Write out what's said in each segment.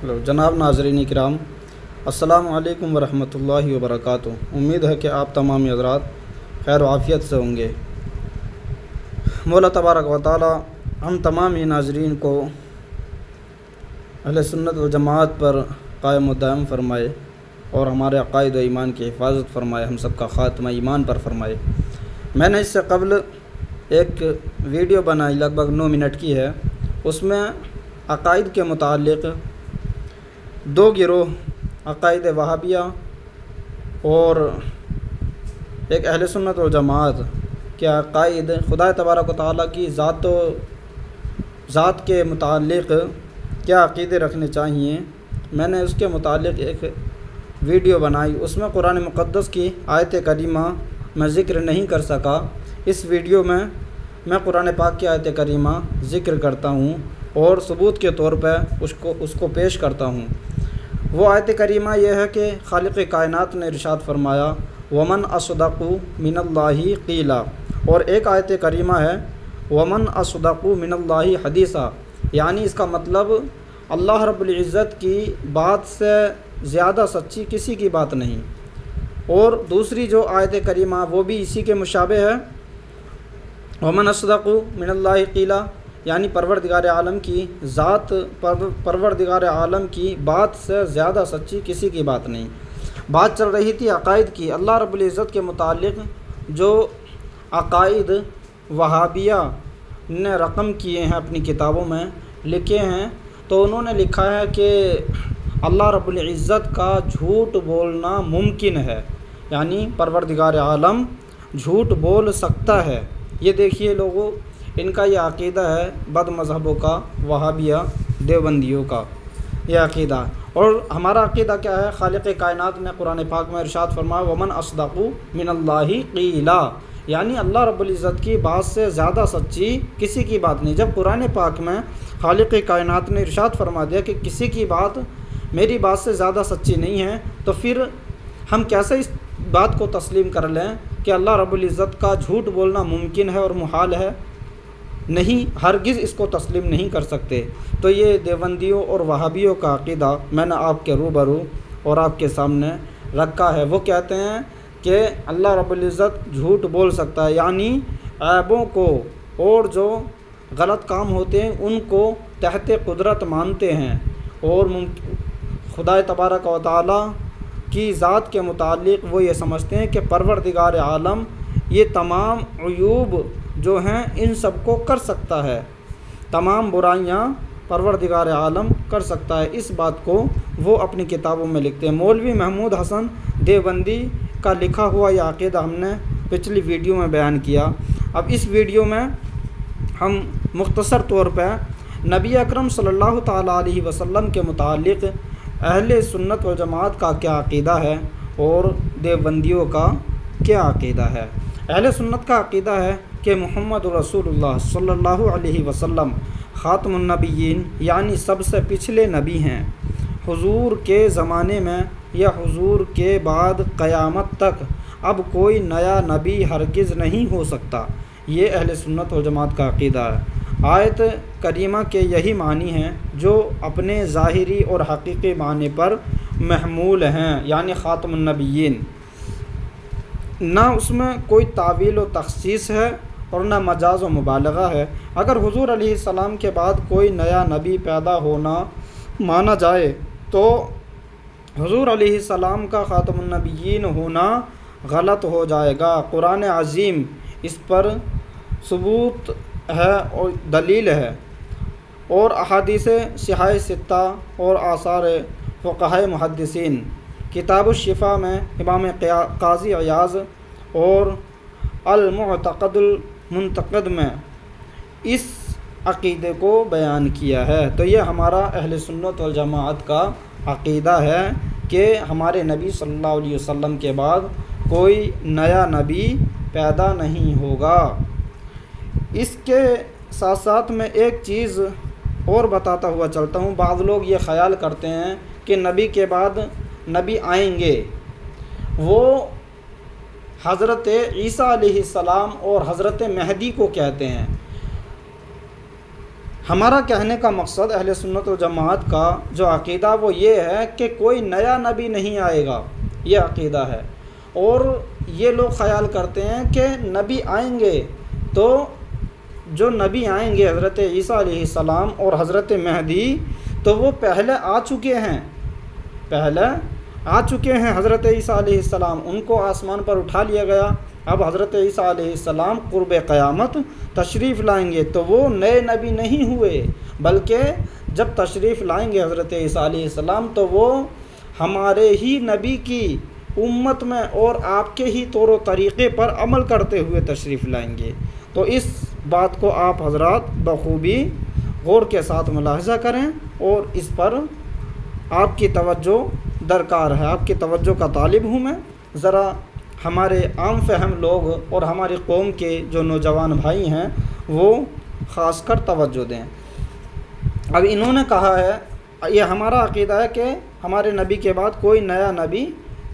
Hello جناب ناظرین کرام، السلام علیکم ورحمۃ اللہ وبرکاتہ۔ امید ہے کہ آپ تمام حضرات خیر و عافیت سے ہوں گے۔ مولا تبارک و تعالی ہم تمام ہی ناظرین کو اہل سنت و جماعت پر قائم و دائم فرمائے اور ہمارے عقائد و ایمان کی حفاظت فرمائے، ہم سب کا خاتمہ ایمان پر فرمائے۔ میں نے اس سے قبل ایک ویڈیو بنائی لگ بھگ 9 منٹ کی ہے، اس میں عقائد کے متعلق دو گروہ، عقائد وہابیہ اور ایک اہل سنت و جماعت کے عقائد خدا تبارک و تعالیٰ کی ذات کے متعلق کیا عقیدے رکھنے چاہیے، میں نے اس کے متعلق ایک ویڈیو بنائی۔ اس میں قرآن مقدس کی آیت کریمہ میں ذکر نہیں کر سکا۔ اس ویڈیو میں قرآن پاک کی آیت کریمہ ذکر کرتا ہوں اور ثبوت کے طور پہ اس کو پیش کرتا ہوں۔ وہ آیت کریمہ یہ ہے کہ خالق کائنات نے ارشاد فرمایا ومن اصدق من اللہ قیلا، اور ایک آیت کریمہ ہے ومن اصدق من اللہ حدیثا، یعنی اس کا مطلب اللہ رب العزت کی بات سے زیادہ سچی کسی کی بات نہیں۔ اور دوسری جو آیت کریمہ وہ بھی اسی کے مشابہ ہے، ومن اصدق من اللہ قیلا، یعنی پروردگار عالم کی ذات، پروردگار عالم کی بات سے زیادہ سچی کسی کی بات نہیں۔ بات چل رہی تھی عقائد کی۔ اللہ رب العزت کے متعلق جو عقائد وہابیہ نے رقم کیے ہیں، اپنی کتابوں میں لکھے ہیں، تو انہوں نے لکھا ہے کہ اللہ رب العزت کا جھوٹ بولنا ممکن ہے، یعنی پروردگار عالم جھوٹ بول سکتا ہے۔ یہ دیکھیے لوگوں، ان کا یہ عقیدہ ہے بد مذہبوں کا، وہابیہ دیوبندیوں کا یہ عقیدہ۔ اور ہمارا عقیدہ کیا ہے؟ خالق کائنات نے قرآن پاک میں ارشاد فرمایا ومن اصدق من اللہ قیلا، یعنی اللہ رب العزت کی بات سے زیادہ سچی کسی کی بات نہیں۔ جب قرآن پاک میں خالق کائنات نے ارشاد فرما دیا کہ کسی کی بات میری بات سے زیادہ سچی نہیں ہے، تو پھر ہم کیسے اس بات کو تسلیم کر لیں کہ اللہ رب العزت کا جھوٹ بولنا ممکن ہے اور محال ہے؟ نہیں، ہرگز اس کو تسلیم نہیں کر سکتے۔ تو یہ دیوبندیوں اور وہابیوں کا عقیدہ میں نے آپ کے روبرو اور آپ کے سامنے رکھا ہے۔ وہ کہتے ہیں کہ اللہ رب العزت جھوٹ بول سکتا ہے، یعنی عیبوں کو اور جو غلط کام ہوتے ہیں ان کو تحت قدرت مانتے ہیں، اور خدا تبارک و تعالیٰ کی ذات کے متعلق وہ یہ سمجھتے ہیں کہ پروردگار عالم یہ تمام عیوب جو ہیں ان سب کو کر سکتا ہے، تمام برائیاں پروردگار عالم کر سکتا ہے۔ اس بات کو وہ اپنی کتابوں میں لکھتے ہیں۔ مولوی محمود حسن دیوبندی کا لکھا ہوا یہ عقیدہ ہم نے پچھلی ویڈیو میں بیان کیا۔ اب اس ویڈیو میں ہم مختصر طور پہ نبی اکرم صلی اللہ تعالیٰ علیہ وسلم کے متعلق اہل سنت و جماعت کا کیا عقیدہ ہے اور دیوبندیوں کا کیا عقیدہ ہے۔ اہل سنت کا عقیدہ ہے کہ محمد رسول اللہ صلی اللہ علیہ وسلم خاتم النبیین، یعنی سب سے پچھلے نبی ہیں۔ حضور کے زمانے میں یا حضور کے بعد قیامت تک اب کوئی نیا نبی ہرگز نہیں ہو سکتا۔ یہ اہل سنت و جماعت کا عقیدہ ہے۔ آیت کریمہ کے یہی معنی ہیں جو اپنے ظاہری اور حقیقی معنی پر محمول ہیں، یعنی خاتم النبیین۔ نہ اس میں کوئی تعویل و تخصیص ہے اور نہ مجاز و مبالغہ ہے۔ اگر حضور علیہ السلام کے بعد کوئی نیا نبی پیدا ہونا مانا جائے تو حضور علیہ السلام کا خاتم النبیین ہونا غلط ہو جائے گا۔ قرآن عظیم اس پر ثبوت ہے اور دلیل ہے، اور احادیث صحاح ستہ اور آثار فقہاء محدثین، کتاب الشفا میں امام قاضی عیاض اور المعتقد المنتقد میں اس عقیدے کو بیان کیا ہے۔ تو یہ ہمارا اہل سنت والجماعت کا عقیدہ ہے کہ ہمارے نبی صلی اللہ علیہ وسلم کے بعد کوئی نیا نبی پیدا نہیں ہوگا۔ اس کے ساتھ ساتھ میں ایک چیز اور بتاتا ہوا چلتا ہوں۔ بعض لوگ یہ خیال کرتے ہیں کہ نبی کے بعد نبی آئیں گے، وہ حضرت عیسیٰ علیہ السلام اور حضرت مہدی کو کہتے ہیں۔ ہمارا کہنے کا مقصد اہل سنت و جماعت کا جو عقیدہ وہ یہ ہے کہ کوئی نیا نبی نہیں آئے گا، یہ عقیدہ ہے۔ اور یہ لوگ خیال کرتے ہیں کہ نبی آئیں گے تو جو نبی آئیں گے حضرت عیسیٰ علیہ السلام اور حضرت مہدی، تو وہ پہلے آ چکے ہیں حضرت عیسیٰ علیہ السلام، ان کو آسمان پر اٹھا لیا گیا۔ اب حضرت عیسیٰ علیہ السلام قرب قیامت تشریف لائیں گے، تو وہ نئے نبی نہیں ہوئے، بلکہ جب تشریف لائیں گے حضرت عیسیٰ علیہ السلام تو وہ ہمارے ہی نبی کی امت میں اور آپ کے ہی طور و طریقے پر عمل کرتے ہوئے تشریف لائیں گے۔ تو اس بات کو آپ حضرات بخوبی غور کے ساتھ ملاحظہ کریں، اور اس پر آپ کی توجہ درکار ہے، آپ کی توجہ کا طالب ہوں میں۔ ذرا ہمارے عام فہم لوگ اور ہماری قوم کے جو نوجوان بھائی ہیں وہ خاص کر توجہ دیں۔ اب انہوں نے کہا ہے یہ ہمارا عقیدہ ہے کہ ہمارے نبی کے بعد کوئی نیا نبی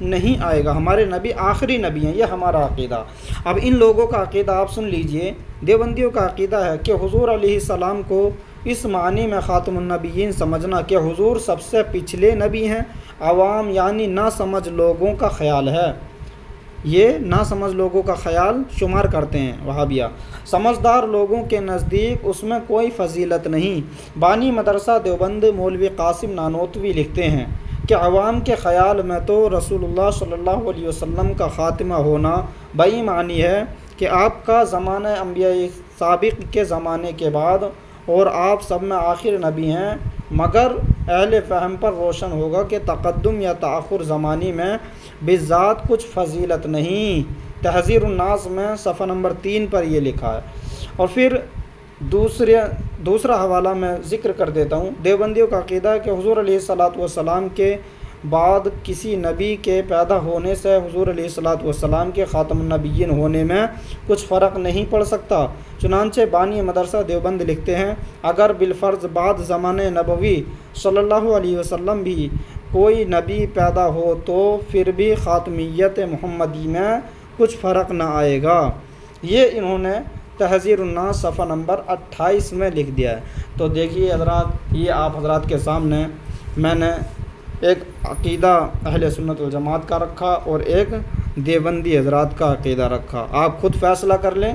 نہیں آئے گا، ہمارے نبی آخری نبی ہیں، یہ ہمارا عقیدہ۔ اب ان لوگوں کا عقیدہ آپ سن لیجئے۔ دیوبندیوں کا عقیدہ ہے کہ حضور علیہ السلام کو اس معنی میں خاتم النبیین سمجھنا کہ حضور سب سے پچھلے نبی ہیں۔ عوام یعنی نہ سمجھ لوگوں کا خیال ہے، یہ نہ سمجھ لوگوں کا خیال شمار کرتے ہیں وہابیہ۔ سمجھدار لوگوں کے نزدیک اس میں کوئی فضیلت نہیں۔ بانی مدرسہ دیوبند مولوی قاسم نانوتوی لکھتے ہیں کہ عوام کے خیال میں تو رسول اللہ صلی اللہ علیہ وسلم کا خاتمہ ہونا بئی معنی ہے کہ آپ کا زمانہ انبیاء سابق کے زمانے کے بعد اور آپ سب میں آخر نبی ہیں، مگر اہل فہم پر روشن ہوگا کہ تقدم یا تاخر زمانی میں بالذات کچھ فضیلت نہیں۔ تحذیر الناس میں صفحہ نمبر 3 پر یہ لکھا ہے۔ اور پھر دوسرا حوالہ میں ذکر کر دیتا ہوں۔ دیوبندیوں کا عقیدہ ہے کہ حضور علیہ السلام کے بعد کسی نبی کے پیدا ہونے سے حضور علیہ السلام کے خاتم النبیین ہونے میں کچھ فرق نہیں پڑ سکتا۔ چنانچہ بانی مدرسہ دیوبند لکھتے ہیں اگر بالفرض بعد زمانہ نبوی صلی اللہ علیہ وسلم بھی کوئی نبی پیدا ہو تو پھر بھی خاتمیت محمدی میں کچھ فرق نہ آئے گا۔ یہ انہوں نے تحذیر الناس صفحہ نمبر 28 میں لکھ دیا ہے۔ تو دیکھیے حضرات، یہ آپ حضرات کے سامنے میں نے ایک عقیدہ اہل سنت والجماعت کا رکھا اور ایک دیوبندی حضرات کا عقیدہ رکھا۔ آپ خود فیصلہ کر لیں،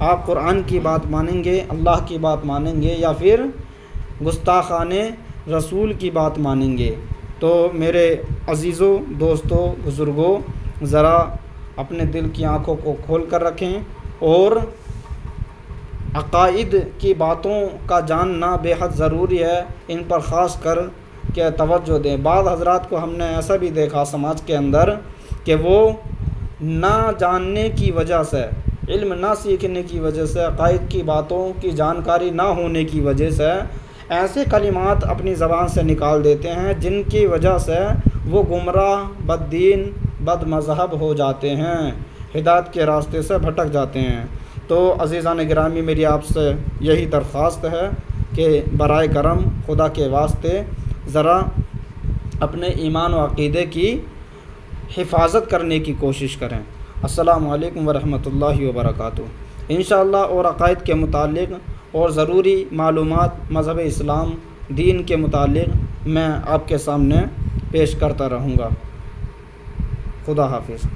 آپ قرآن کی بات مانیں گے، اللہ کی بات مانیں گے، یا پھر گستاخان رسول کی بات مانیں گے۔ تو میرے عزیزوں، دوستوں، بزرگوں، ذرا اپنے دل کی آنکھوں کو کھول کر رکھیں اور عقائد کی باتوں کا جاننا بے حد ضروری ہے، ان پر خاص کر کہ توجہ دیں۔ بعض حضرات کو ہم نے ایسا بھی دیکھا سماج کے اندر کہ وہ نہ جاننے کی وجہ سے، علم نہ سیکھنے کی وجہ سے، عقائد کی باتوں کی جانکاری نہ ہونے کی وجہ سے ایسے کلمات اپنی زبان سے نکال دیتے ہیں جن کی وجہ سے وہ گمراہ، بد دین، بد مذہب ہو جاتے ہیں، ہدایت کے راستے سے بھٹک جاتے ہیں۔ تو عزیزان گرامی، میری آپ سے یہی درخواست ہے کہ برائے کرم خدا کے واسطے ذرا اپنے ایمان و عقیدے کی حفاظت کرنے کی کوشش کریں۔ السلام علیکم ورحمۃ اللہ وبرکاتہ۔ انشاءاللہ اور عقائد کے متعلق اور ضروری معلومات مذہب اسلام دین کے متعلق میں آپ کے سامنے پیش کرتا رہوں گا۔ خدا حافظ۔